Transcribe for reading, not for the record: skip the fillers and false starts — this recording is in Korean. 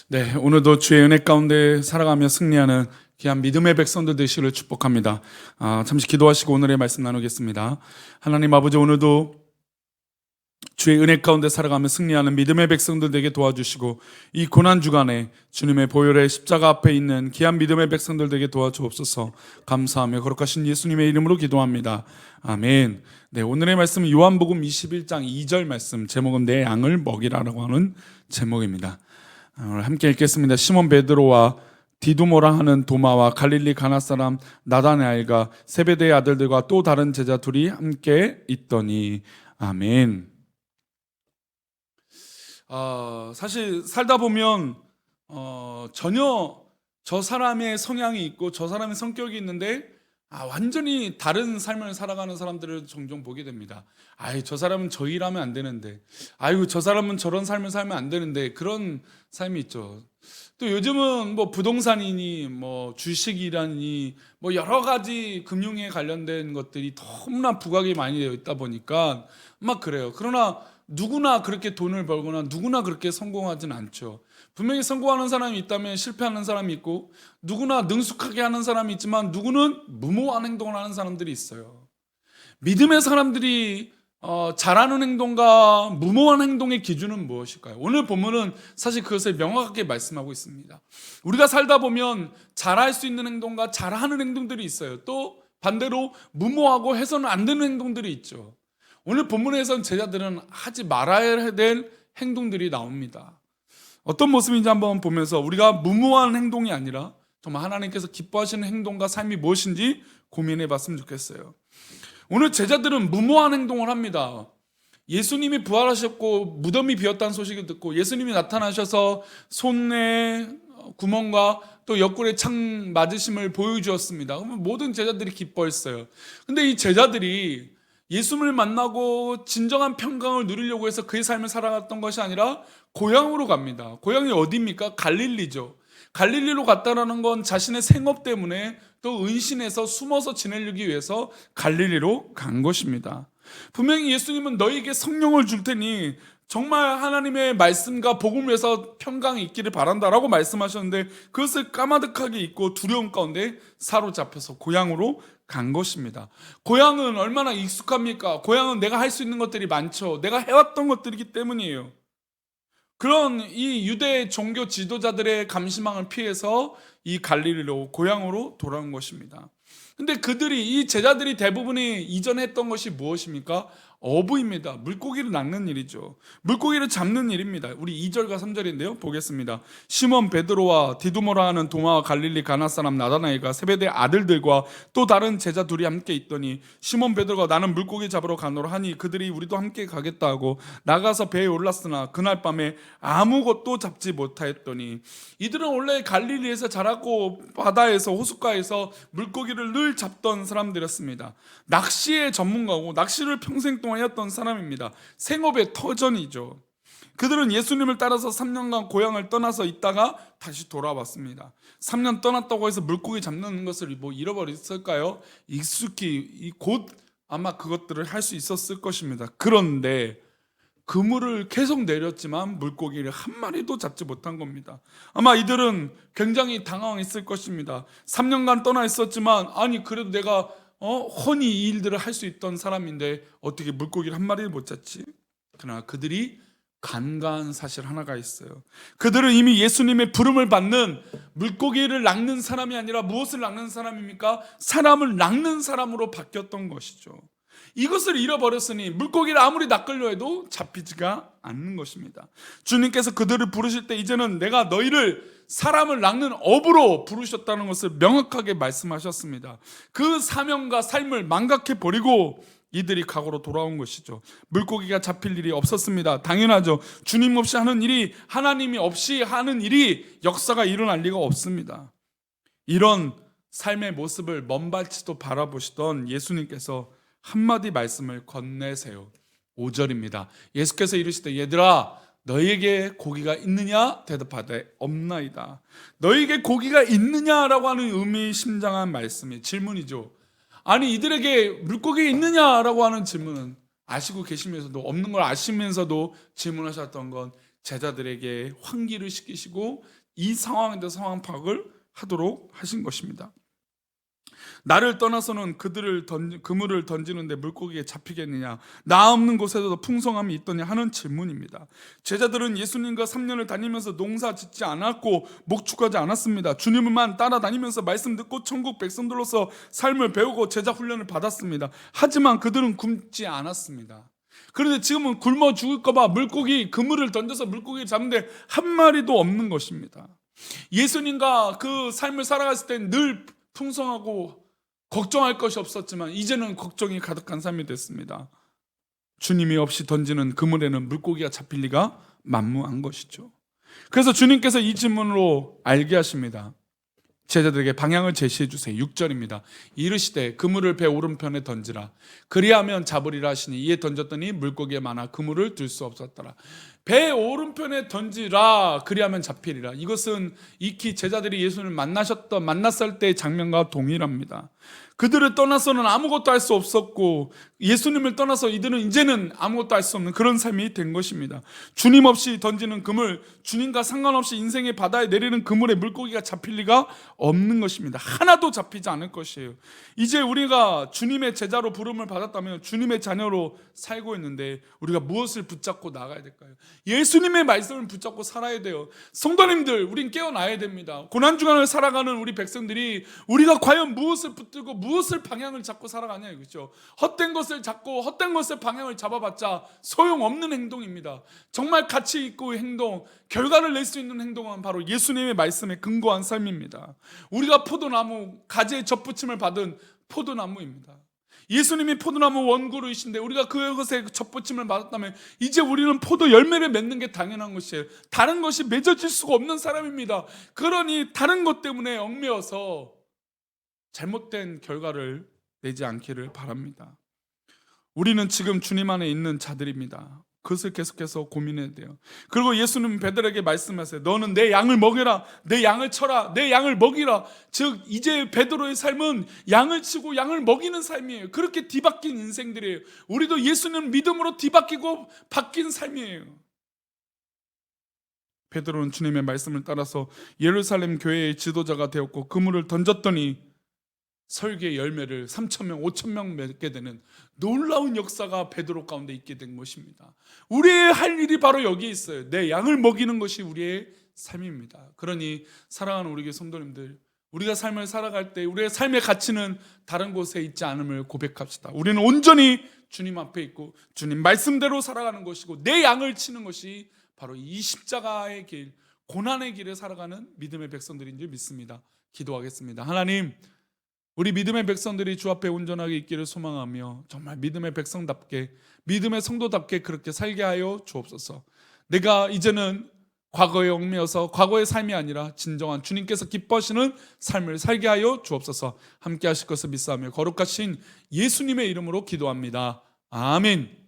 네, 오늘도 주의 은혜 가운데 살아가며 승리하는 귀한 믿음의 백성들 되시기를 축복합니다. 잠시 기도하시고 오늘의 말씀 나누겠습니다. 하나님 아버지, 오늘도 주의 은혜 가운데 살아가며 승리하는 믿음의 백성들 되게 도와주시고, 이 고난 주간에 주님의 보혈의 십자가 앞에 있는 귀한 믿음의 백성들 되게 도와주옵소서. 감사하며 거룩하신 예수님의 이름으로 기도합니다. 아멘. 네, 오늘의 말씀은 요한복음 21장 2절 말씀, 제목은 내 양을 먹이라라고 하는 제목입니다. 오늘 함께 읽겠습니다. 시몬 베드로와 디두모라 하는 도마와 갈릴리 가나 사람 나다나엘과 세베대의 아들들과 또 다른 제자 둘이 함께 있더니. 아멘. 사실 살다 보면 전혀 저 사람의 성향이 있고 저 사람의 성격이 있는데 완전히 다른 삶을 살아가는 사람들을 종종 보게 됩니다. 저 사람은 저 일하면 안 되는데, 저 사람은 저런 삶을 살면 안 되는데, 그런 삶이 있죠. 또 요즘은 뭐 부동산이니 뭐 주식이라니 뭐 여러 가지 금융에 관련된 것들이 너무나 부각이 많이 되어 있다 보니까 막 그래요. 그러나 누구나 그렇게 돈을 벌거나 누구나 그렇게 성공하진 않죠. 분명히 성공하는 사람이 있다면 실패하는 사람이 있고, 누구나 능숙하게 하는 사람이 있지만 누구는 무모한 행동을 하는 사람들이 있어요. 믿음의 사람들이 잘하는 행동과 무모한 행동의 기준은 무엇일까요? 오늘 본문은 사실 그것을 명확하게 말씀하고 있습니다. 우리가 살다 보면 잘할 수 있는 행동과 잘하는 행동들이 있어요. 또 반대로 무모하고 해서는 안 되는 행동들이 있죠. 오늘 본문에선 제자들은 하지 말아야 될 행동들이 나옵니다. 어떤 모습인지 한번 보면서 우리가 무모한 행동이 아니라 정말 하나님께서 기뻐하시는 행동과 삶이 무엇인지 고민해 봤으면 좋겠어요. 오늘 제자들은 무모한 행동을 합니다. 예수님이 부활하셨고 무덤이 비었다는 소식을 듣고 예수님이 나타나셔서 손에 구멍과 또 옆구리에 창 맞으심을 보여주었습니다. 그러면 모든 제자들이 기뻐했어요. 근데 이 제자들이 예수님을 만나고 진정한 평강을 누리려고 해서 그의 삶을 살아갔던 것이 아니라 고향으로 갑니다. 고향이 어디입니까? 갈릴리죠. 갈릴리로 갔다라는 건 자신의 생업 때문에 또 은신해서 숨어서 지내려기 위해서 갈릴리로 간 것입니다. 분명히 예수님은 너희에게 성령을 줄 테니 정말 하나님의 말씀과 복음을 위해서 평강이 있기를 바란다라고 말씀하셨는데, 그것을 까마득하게 잊고 두려움 가운데 사로잡혀서 고향으로 간 것입니다. 고향은 얼마나 익숙합니까? 고향은 내가 할 수 있는 것들이 많죠. 내가 해왔던 것들이기 때문이에요. 그런 이 유대 종교 지도자들의 감시망을 피해서 이 갈릴리로 고향으로 돌아온 것입니다. 근데 이 제자들이 대부분이 이전에 했던 것이 무엇입니까? 어부입니다. 물고기를 낚는 일이죠. 물고기를 잡는 일입니다. 우리 2절과 3절인데요. 보겠습니다. 시몬 베드로와 디두모라 하는 도마와 갈릴리 가나 사람 나다나엘과 세베대 아들들과 또 다른 제자 둘이 함께 있더니, 시몬 베드로가 나는 물고기 잡으러 가노라 하니 그들이 우리도 함께 가겠다 하고 나가서 배에 올랐으나 그날 밤에 아무것도 잡지 못하였더니. 이들은 원래 갈릴리에서 자랐고 바다에서 호숫가에서 물고기를 늘 잡던 사람들이었습니다. 낚시의 전문가고 낚시를 평생 동안 했던 사람입니다. 생업의 터전이죠. 그들은 예수님을 따라서 3년간 고향을 떠나서 있다가 다시 돌아왔습니다. 3년 떠났다고 해서 물고기 잡는 것을 잃어버렸을까요? 익숙히 곧 아마 그것들을 할 수 있었을 것입니다. 그런데 그물을 계속 내렸지만 물고기를 한 마리도 잡지 못한 겁니다. 아마 이들은 굉장히 당황했을 것입니다. 3년간 떠나 있었지만 그래도 내가 훤히 이 일들을 할 수 있던 사람인데 어떻게 물고기를 한 마리를 못 잡지? 그러나 그들이 간과한 사실 하나가 있어요. 그들은 이미 예수님의 부름을 받는 물고기를 낚는 사람이 아니라 무엇을 낚는 사람입니까? 사람을 낚는 사람으로 바뀌었던 것이죠. 이것을 잃어버렸으니 물고기를 아무리 낚으려 해도 잡히지가 않는 것입니다. 주님께서 그들을 부르실 때 이제는 내가 너희를 사람을 낚는 업으로 부르셨다는 것을 명확하게 말씀하셨습니다. 그 사명과 삶을 망각해 버리고 이들이 각오로 돌아온 것이죠. 물고기가 잡힐 일이 없었습니다. 당연하죠. 주님 없이 하는 일이, 하나님이 없이 하는 일이 역사가 일어날 리가 없습니다. 이런 삶의 모습을 먼발치도 바라보시던 예수님께서 한마디 말씀을 건네세요. 5절입니다. 예수께서 이르시되 얘들아 너희에게 고기가 있느냐? 대답하되 없나이다. 너희에게 고기가 있느냐라고 하는 의미심장한 말씀이 질문이죠. 이들에게 물고기 있느냐라고 하는 질문은 아시고 계시면서도, 없는 걸 아시면서도 질문하셨던 건 제자들에게 환기를 시키시고 이 상황에 대해서 상황 파악을 하도록 하신 것입니다. 나를 떠나서는 그물을 던지는데 물고기에 잡히겠느냐, 나 없는 곳에도 풍성함이 있더냐 하는 질문입니다. 제자들은 예수님과 3년을 다니면서 농사 짓지 않았고 목축하지 않았습니다. 주님만 따라다니면서 말씀 듣고 천국 백성들로서 삶을 배우고 제자 훈련을 받았습니다. 하지만 그들은 굶지 않았습니다. 그런데 지금은 굶어 죽을까봐 그물을 던져서 물고기를 잡는데 한 마리도 없는 것입니다. 예수님과 그 삶을 살아갔을 때 늘 풍성하고 걱정할 것이 없었지만 이제는 걱정이 가득한 삶이 됐습니다. 주님이 없이 던지는 그물에는 물고기가 잡힐 리가 만무한 것이죠. 그래서 주님께서 이 질문으로 알게 하십니다. 제자들에게 방향을 제시해 주세요. 6절입니다. 이르시되 그물을 배 오른편에 던지라. 그리하면 잡으리라 하시니 이에 던졌더니 물고기에 많아 그물을 들 수 없었더라. 배 오른편에 던지라. 그리하면 잡히리라. 이것은 익히 제자들이 예수님을 만났을 때의 장면과 동일합니다. 그들을 떠나서는 아무것도 할 수 없었고 예수님을 떠나서 이들은 이제는 아무것도 할 수 없는 그런 삶이 된 것입니다. 주님 없이 던지는 그물, 주님과 상관없이 인생의 바다에 내리는 그물에 물고기가 잡힐 리가 없는 것입니다. 하나도 잡히지 않을 것이에요. 이제 우리가 주님의 제자로 부름을 받았다면 주님의 자녀로 살고 있는데 우리가 무엇을 붙잡고 나가야 될까요? 예수님의 말씀을 붙잡고 살아야 돼요. 성도님들, 우린 깨어나야 됩니다. 고난주간을 살아가는 우리 백성들이 우리가 과연 무엇을 붙들고 무엇을 방향을 잡고 살아가냐 이거죠. 헛된 것을 잡고 헛된 것을 방향을 잡아봤자 소용없는 행동입니다. 정말 가치 있고 행동, 결과를 낼 수 있는 행동은 바로 예수님의 말씀에 근거한 삶입니다. 우리가 포도나무, 가지에 접붙임을 받은 포도나무입니다. 예수님이 포도나무 원구루이신데 우리가 그것에 접붙임을 받았다면 이제 우리는 포도 열매를 맺는 게 당연한 것이에요. 다른 것이 맺어질 수가 없는 사람입니다. 그러니 다른 것 때문에 얽매여서 잘못된 결과를 내지 않기를 바랍니다. 우리는 지금 주님 안에 있는 자들입니다. 그것을 계속해서 고민해야 돼요. 그리고 예수님은 베드로에게 말씀하세요. 너는 내 양을 먹여라, 내 양을 쳐라, 내 양을 먹이라. 즉 이제 베드로의 삶은 양을 치고 양을 먹이는 삶이에요. 그렇게 뒤바뀐 인생들이에요. 우리도 예수님 믿음으로 뒤바뀌고 바뀐 삶이에요. 베드로는 주님의 말씀을 따라서 예루살렘 교회의 지도자가 되었고 그물을 던졌더니 설교의 열매를 3,000명, 5,000명 맺게 되는 놀라운 역사가 베드로 가운데 있게 된 것입니다. 우리의 할 일이 바로 여기에 있어요. 내 양을 먹이는 것이 우리의 삶입니다. 그러니 사랑하는 우리 교회 성도님들, 우리가 삶을 살아갈 때 우리의 삶의 가치는 다른 곳에 있지 않음을 고백합시다. 우리는 온전히 주님 앞에 있고 주님 말씀대로 살아가는 것이고 내 양을 치는 것이 바로 이 십자가의 길, 고난의 길에 살아가는 믿음의 백성들인 줄 믿습니다. 기도하겠습니다. 하나님, 우리 믿음의 백성들이 주 앞에 온전하게 있기를 소망하며 정말 믿음의 백성답게, 믿음의 성도답게 그렇게 살게 하여 주옵소서. 내가 이제는 과거에 얽매여서 과거의 삶이 아니라 진정한 주님께서 기뻐하시는 삶을 살게 하여 주옵소서. 함께 하실 것을 믿사오며 거룩하신 예수님의 이름으로 기도합니다. 아멘.